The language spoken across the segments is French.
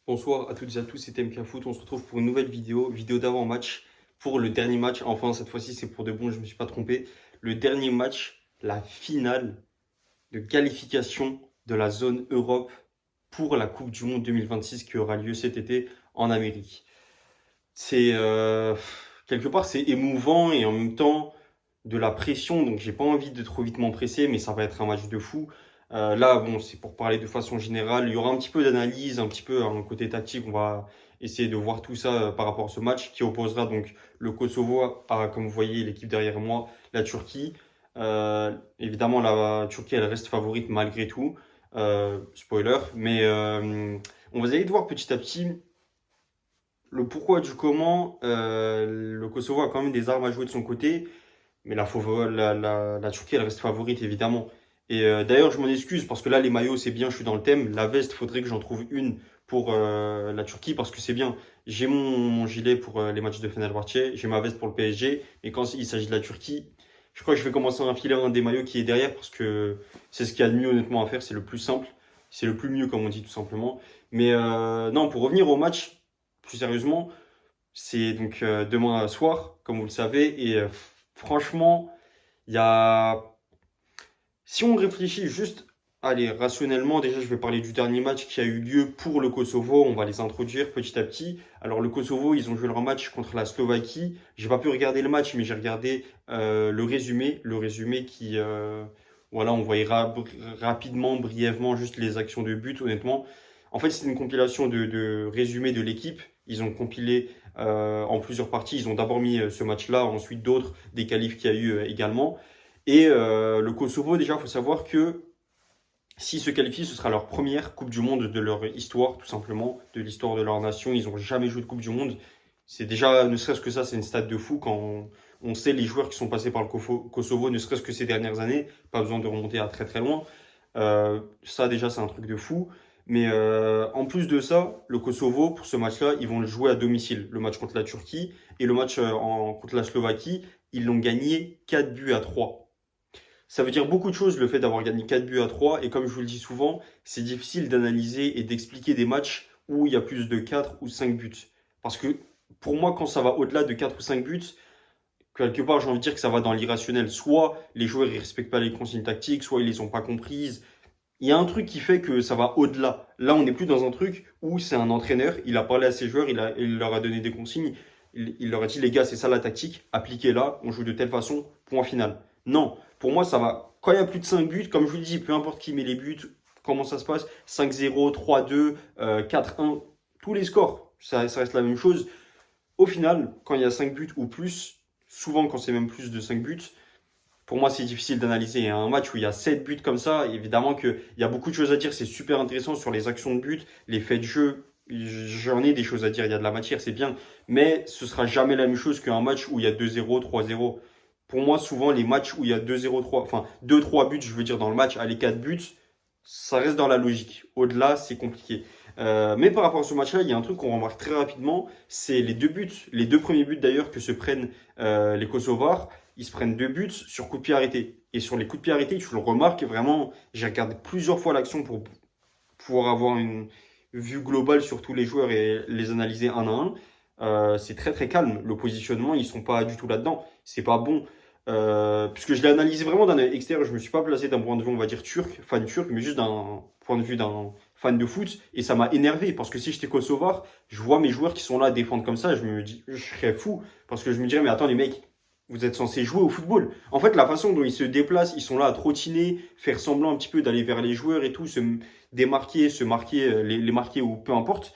Bonsoir à toutes et à tous, c'est TMK Foot. On se retrouve pour une nouvelle vidéo d'avant-match pour le dernier match. Enfin, cette fois-ci, c'est pour de bon, je ne me suis pas trompé. Le dernier match, la finale de qualification de la zone Europe pour la Coupe du Monde 2026 qui aura lieu cet été en Amérique. C'est quelque part, c'est émouvant et en même temps de la pression. Donc, j'ai pas envie de trop vite m'empresser, mais ça va être un match de fou. Là, bon, c'est pour parler de façon générale. Il y aura un petit peu d'analyse, un petit peu un côté tactique. On va essayer de voir tout ça par rapport à ce match qui opposera donc le Kosovo à, comme vous voyez, l'équipe derrière moi, la Turquie. Évidemment, la Turquie, elle reste favorite malgré tout. Spoiler. Mais on va essayer de voir petit à petit le pourquoi du comment. Le Kosovo a quand même des armes à jouer de son côté. Mais la Turquie, elle reste favorite, évidemment. Et d'ailleurs, je m'en excuse parce que là, les maillots, c'est bien, je suis dans le thème. La veste, il faudrait que j'en trouve une pour la Turquie parce que c'est bien. J'ai mon gilet pour les matchs de Fenerbahçe, j'ai ma veste pour le PSG. Mais quand il s'agit de la Turquie, je crois que je vais commencer à enfiler un des maillots qui est derrière parce que c'est ce qu'il y a de mieux, honnêtement, à faire. C'est le plus simple. C'est le plus mieux, comme on dit, tout simplement. Mais non, pour revenir au match, plus sérieusement, c'est donc demain soir, comme vous le savez. Et franchement, il y a... Si on réfléchit juste, allez, rationnellement, déjà je vais parler du dernier match qui a eu lieu pour le Kosovo. On va les introduire petit à petit. Alors le Kosovo, ils ont joué leur match contre la Slovaquie. J'ai pas pu regarder le match, mais j'ai regardé le résumé. Le résumé qui... voilà, on voyait rapidement, brièvement, juste les actions de but, honnêtement. En fait, c'est une compilation de résumés de l'équipe. Ils ont compilé en plusieurs parties. Ils ont d'abord mis ce match-là, ensuite d'autres, des qualifs qu'il y a eu également. Et le Kosovo, déjà, il faut savoir que s'ils se qualifient, ce sera leur première Coupe du Monde de leur histoire, tout simplement, de l'histoire de leur nation. Ils n'ont jamais joué de Coupe du Monde. C'est déjà, ne serait-ce que ça, c'est une stat de fou quand on sait les joueurs qui sont passés par le Kosovo, ne serait-ce que ces dernières années. Pas besoin de remonter à très très loin. Ça, déjà, c'est un truc de fou. Mais en plus de ça, le Kosovo, pour ce match-là, ils vont le jouer à domicile. Le match contre la Turquie et le match contre la Slovaquie, ils l'ont gagné 4 buts à 3. Ça veut dire beaucoup de choses, le fait d'avoir gagné 4 buts à 3. Et comme je vous le dis souvent, c'est difficile d'analyser et d'expliquer des matchs où il y a plus de 4 ou 5 buts. Parce que pour moi, quand ça va au-delà de 4 ou 5 buts, quelque part, j'ai envie de dire que ça va dans l'irrationnel. Soit les joueurs ne respectent pas les consignes tactiques, soit ils les ont pas comprises. Il y a un truc qui fait que ça va au-delà. Là, on n'est plus dans un truc où c'est un entraîneur, il a parlé à ses joueurs, il leur a donné des consignes, il leur a dit, les gars, c'est ça la tactique, appliquez-la, on joue de telle façon, point final. Non, pour moi, ça va. Quand il y a plus de 5 buts, comme je vous le dis, peu importe qui met les buts, comment ça se passe, 5-0, 3-2, 4-1, tous les scores, ça reste la même chose. Au final, quand il y a 5 buts ou plus, souvent quand c'est même plus de 5 buts, pour moi, c'est difficile d'analyser. Un match où il y a 7 buts comme ça, évidemment qu'il y a beaucoup de choses à dire. C'est super intéressant sur les actions de but, les faits de jeu. J'en ai des choses à dire, il y a de la matière, c'est bien. Mais ce sera jamais la même chose qu'un match où il y a 2-0, 3-0. Pour moi, souvent, les matchs où il y a 2-0, 3, enfin 2-3 buts, je veux dire, dans le match, à les 4 buts, ça reste dans la logique. Au-delà, c'est compliqué. Mais par rapport à ce match-là, il y a un truc qu'on remarque très rapidement, c'est les deux buts, les deux premiers buts d'ailleurs que se prennent les Kosovars. Ils se prennent deux buts sur coup de pied arrêté. Et sur les coups de pied arrêtés, tu le remarques vraiment, j'ai regardé plusieurs fois l'action pour pouvoir avoir une vue globale sur tous les joueurs et les analyser un à un. C'est très très calme. Le positionnement, ils sont pas du tout là-dedans. C'est pas bon. Puisque je l'ai analysé vraiment d'un œil extérieur, je me suis pas placé d'un point de vue, on va dire turc, fan turc, mais juste d'un point de vue d'un fan de foot. Et ça m'a énervé parce que si j'étais kosovar, je vois mes joueurs qui sont là à défendre comme ça, je me dis, je serais fou parce que je me dirais, mais attends les mecs, vous êtes censés jouer au football. En fait, la façon dont ils se déplacent, ils sont là à trottiner, faire semblant un petit peu d'aller vers les joueurs et tout, se démarquer, se marquer, les marquer ou peu importe.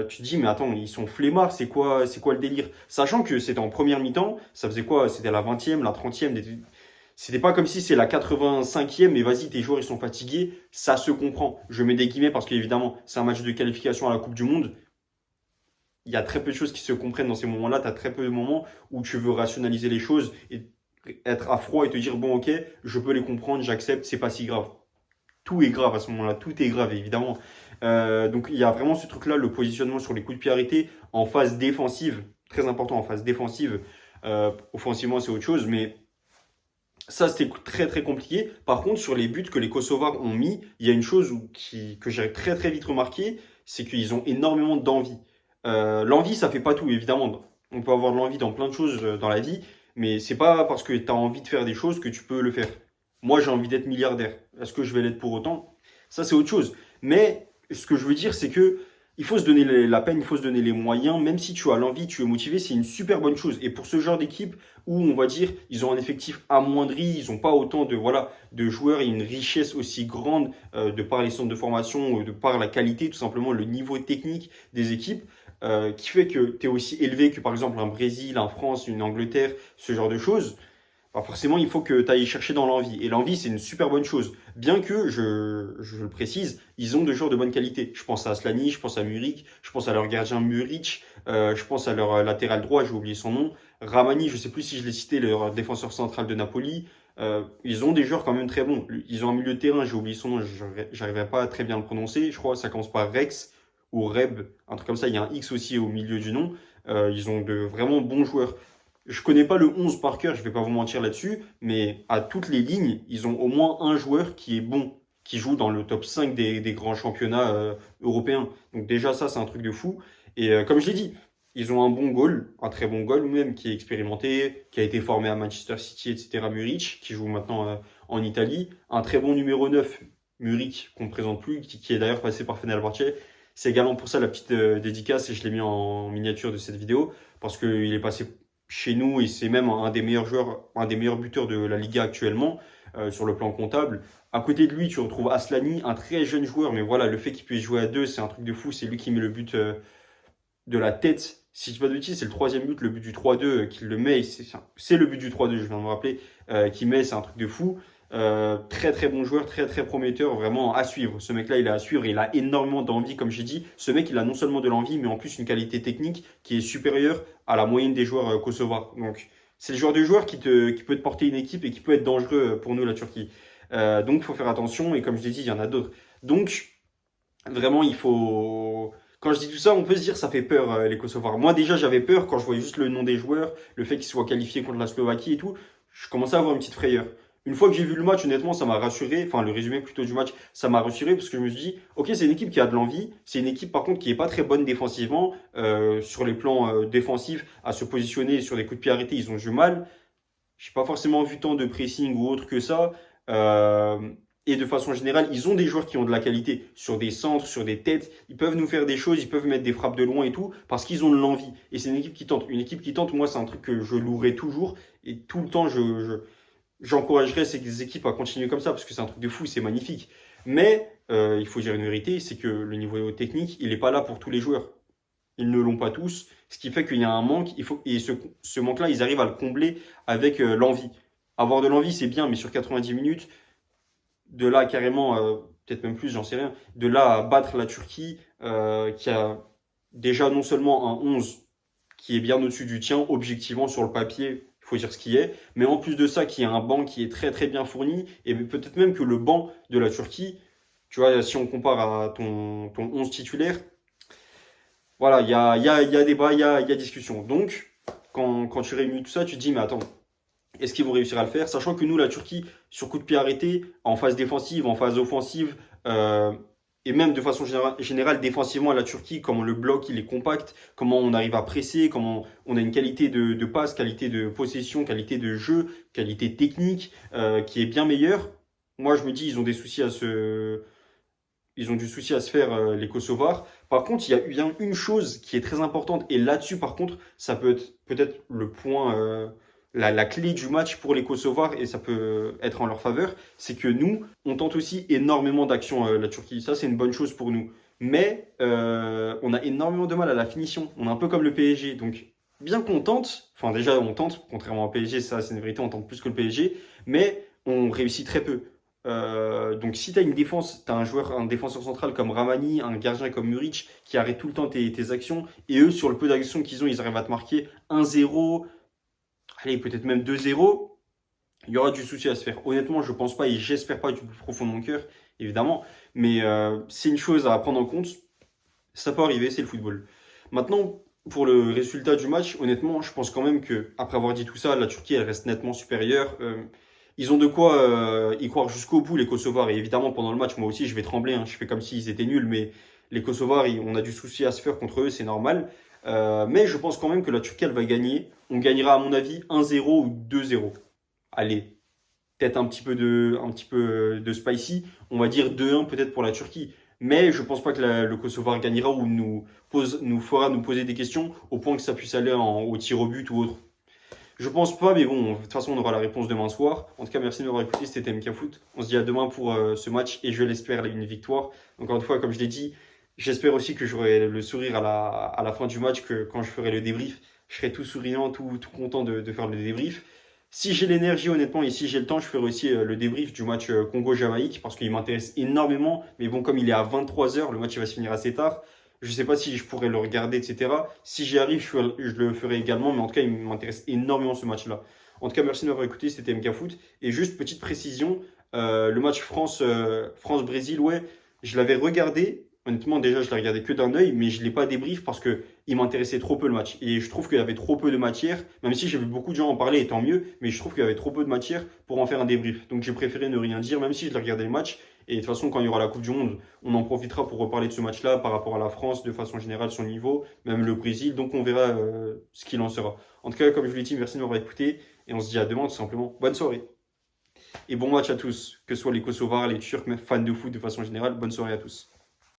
Tu te dis, mais attends, ils sont flemmards, c'est quoi le délire? Sachant que c'était en première mi-temps, ça faisait quoi? C'était la 20e, la 30e. C'était pas comme si c'est la 85e, mais vas-y, tes joueurs ils sont fatigués, ça se comprend. Je mets des guillemets parce qu'évidemment, c'est un match de qualification à la Coupe du Monde. Il y a très peu de choses qui se comprennent dans ces moments-là. Tu as très peu de moments où tu veux rationaliser les choses et être à froid et te dire, bon, ok, je peux les comprendre, j'accepte, c'est pas si grave. Tout est grave à ce moment-là, tout est grave évidemment. Donc il y a vraiment ce truc-là, le positionnement sur les coups de pied arrêtés en phase défensive, très important en phase défensive. Offensivement, c'est autre chose, mais ça c'était très très compliqué. Par contre, sur les buts que les Kosovars ont mis, il y a une chose que j'ai très très vite remarqué, c'est qu'ils ont énormément d'envie. L'envie, ça fait pas tout, évidemment. On peut avoir de l'envie dans plein de choses dans la vie, mais c'est pas parce que tu as envie de faire des choses que tu peux le faire. Moi, j'ai envie d'être milliardaire. Est-ce que je vais l'être pour autant? Ça, c'est autre chose. Mais ce que je veux dire, c'est que il faut se donner la peine, il faut se donner les moyens. Même si tu as l'envie, tu es motivé, c'est une super bonne chose. Et pour ce genre d'équipe où on va dire, ils ont un effectif amoindri, ils n'ont pas autant de voilà de joueurs et une richesse aussi grande de par les centres de formation, de par la qualité, tout simplement le niveau technique des équipes, qui fait que tu es aussi élevé que par exemple un Brésil, un France, une Angleterre, ce genre de choses. Alors forcément, il faut que tu ailles chercher dans l'envie. Et l'envie, c'est une super bonne chose. Bien que, je le précise, ils ont des joueurs de bonne qualité. Je pense à Aslani, je pense à Muric, je pense à leur gardien Muric, je pense à leur latéral droit, j'ai oublié son nom. Ramani, je ne sais plus si je l'ai cité, leur défenseur central de Napoli. Ils ont des joueurs quand même très bons. Ils ont un milieu de terrain, j'ai oublié son nom, j'arriverai pas à très bien le prononcer. Je crois que ça commence par Rex ou Reb, un truc comme ça. Il y a un X aussi au milieu du nom. Ils ont de vraiment bons joueurs. Je connais pas le 11 par cœur, je vais pas vous mentir là-dessus, mais à toutes les lignes, ils ont au moins un joueur qui est bon, qui joue dans le top 5 des grands championnats européens. Donc déjà ça, c'est un truc de fou. Et comme je l'ai dit, ils ont un bon goal, un très bon goal même, qui est expérimenté, qui a été formé à Manchester City, etc. Muric, qui joue maintenant en Italie. Un très bon numéro 9, Muric, qu'on ne présente plus, qui est d'ailleurs passé par Fenerbahçe. C'est également pour ça la petite dédicace, et je l'ai mis en miniature de cette vidéo, parce qu'il est passé chez nous et c'est même un des meilleurs joueurs, un des meilleurs buteurs de la Liga actuellement sur le plan comptable. À côté de lui, tu retrouves Aslani, un très jeune joueur, mais voilà, le fait qu'il puisse jouer à deux, c'est un truc de fou. C'est lui qui met le but de la tête. Si je ne dis pas de bêtises, c'est le troisième but, le but du 3-2 qu'il le met. C'est le but du 3-2, je viens de me rappeler, qu'il met, c'est un truc de fou. Très très bon joueur, très très prometteur, vraiment à suivre. Ce mec-là, il est à suivre, il a énormément d'envie, comme j'ai dit. Ce mec, il a non seulement de l'envie, mais en plus une qualité technique qui est supérieure à la moyenne des joueurs kosovars. Donc, c'est le genre de joueur qui peut te porter une équipe et qui peut être dangereux pour nous, la Turquie. Donc, il faut faire attention, et comme je l'ai dit, il y en a d'autres. Donc, vraiment, il faut. Quand je dis tout ça, on peut se dire ça fait peur, les Kosovars. Moi, déjà, j'avais peur quand je voyais juste le nom des joueurs, le fait qu'ils soient qualifiés contre la Slovaquie et tout. Je commençais à avoir une petite frayeur. Une fois que j'ai vu le match, honnêtement, ça m'a rassuré. Enfin, le résumé plutôt du match, ça m'a rassuré parce que je me suis dit, ok, c'est une équipe qui a de l'envie. C'est une équipe, par contre, qui est pas très bonne défensivement. Sur les plans défensifs, à se positionner sur des coups de pied arrêtés, ils ont du mal. J'ai pas forcément vu tant de pressing ou autre que ça. Euh, et de façon générale, ils ont des joueurs qui ont de la qualité sur des centres, sur des têtes. Ils peuvent nous faire des choses, ils peuvent mettre des frappes de loin et tout, parce qu'ils ont de l'envie. Et c'est une équipe qui tente. Une équipe qui tente, moi, c'est un truc que je louerai toujours. Et tout le temps, j'encouragerais ces équipes à continuer comme ça, parce que c'est un truc de fou, c'est magnifique. Mais il faut dire une vérité, c'est que le niveau technique, il n'est pas là pour tous les joueurs. Ils ne l'ont pas tous, ce qui fait qu'il y a un manque. Et ce manque-là, ils arrivent à le combler avec l'envie. Avoir de l'envie, c'est bien, mais sur 90 minutes, de là carrément, peut-être même plus, j'en sais rien, de là à battre la Turquie, qui a déjà non seulement un 11 qui est bien au-dessus du tien, objectivement sur le papier, il faut dire ce qui est, mais en plus de ça, qui a un banc qui est très très bien fourni, et peut-être même que le banc de la Turquie, tu vois, si on compare à ton 11 titulaire, voilà, il y a débat, il y a discussion. Donc, quand tu réunis tout ça, tu te dis, mais attends, est-ce qu'ils vont réussir à le faire? Sachant que nous, la Turquie, sur coup de pied arrêté, en phase défensive, en phase offensive, et même de façon générale, défensivement, la Turquie, comment le bloc il est compact, comment on arrive à presser, comment on a une qualité de passe, qualité de possession, qualité de jeu, qualité technique qui est bien meilleure. Moi, je me dis, ils ont du souci à se faire, les Kosovars. Par contre, il y a bien une chose qui est très importante, et là-dessus, par contre, ça peut être peut-être le point, la clé du match pour les Kosovars, et ça peut être en leur faveur, c'est que nous, on tente aussi énormément d'actions, la Turquie. Ça, c'est une bonne chose pour nous. Mais on a énormément de mal à la finition. On est un peu comme le PSG. Donc, bien qu'on tente, enfin déjà, on tente, contrairement au PSG, ça, c'est une vérité, on tente plus que le PSG, mais on réussit très peu. Donc si tu as une défense, tu as un défenseur central comme Ramani, un gardien comme Muric qui arrête tout le temps tes actions, et eux sur le peu d'actions qu'ils ont, ils arrivent à te marquer 1-0, allez peut-être même 2-0, il y aura du souci à se faire. Honnêtement, je pense pas et j'espère pas du plus profond de mon cœur, évidemment, mais c'est une chose à prendre en compte, ça peut arriver, c'est le football. Maintenant, pour le résultat du match, honnêtement, je pense quand même que après avoir dit tout ça, la Turquie elle reste nettement supérieure. Ils ont de quoi y croire jusqu'au bout, les Kosovars. Et évidemment, pendant le match, moi aussi, je vais trembler, hein. Je fais comme s'ils étaient nuls, mais Les Kosovars, on a du souci à se faire contre eux, c'est normal. Mais je pense quand même que la Turquie, elle va gagner. On gagnera, à mon avis, 1-0 ou 2-0. Allez, peut-être un petit peu de spicy. On va dire 2-1 peut-être pour la Turquie. Mais je pense pas que le Kosovo gagnera ou nous fera nous poser des questions au point que ça puisse aller au tir au but ou autre. Je pense pas, mais bon, de toute façon, on aura la réponse demain soir. En tout cas, merci de m'avoir écouté. C'était MK Foot. On se dit à demain pour ce match et je l'espère une victoire. Encore une fois, comme je l'ai dit, j'espère aussi que j'aurai le sourire à la fin du match, que quand je ferai le débrief, je serai tout souriant, tout content de faire le débrief. Si j'ai l'énergie, honnêtement, et si j'ai le temps, je ferai aussi le débrief du match Congo-Jamaïque parce qu'il m'intéresse énormément. Mais bon, comme il est à 23 h, le match il va se finir assez tard. Je ne sais pas si je pourrais le regarder, etc. Si j'y arrive, je le ferai également. Mais en tout cas, il m'intéresse énormément ce match-là. En tout cas, merci de m'avoir écouté. C'était MK Foot. Et juste petite précision, le match France-Brésil, ouais, je l'avais regardé. Honnêtement, déjà, je l'ai regardé que d'un œil, mais je ne l'ai pas débrief parce que il m'intéressait trop peu le match. Et je trouve qu'il y avait trop peu de matière, même si j'ai vu beaucoup de gens en parler, et tant mieux, mais je trouve qu'il y avait trop peu de matière pour en faire un débrief. Donc j'ai préféré ne rien dire, même si je l'ai regardé le match. Et de toute façon, quand il y aura la Coupe du Monde, on en profitera pour reparler de ce match-là par rapport à la France, de façon générale, son niveau, même le Brésil. Donc on verra ce qu'il en sera. En tout cas, comme je vous l'ai dit, merci de m'avoir écouté. Et on se dit à demain, tout simplement. Bonne soirée. Et bon match à tous, que ce soit les Kosovars, les Turcs, même fans de foot de façon générale. Bonne soirée à tous.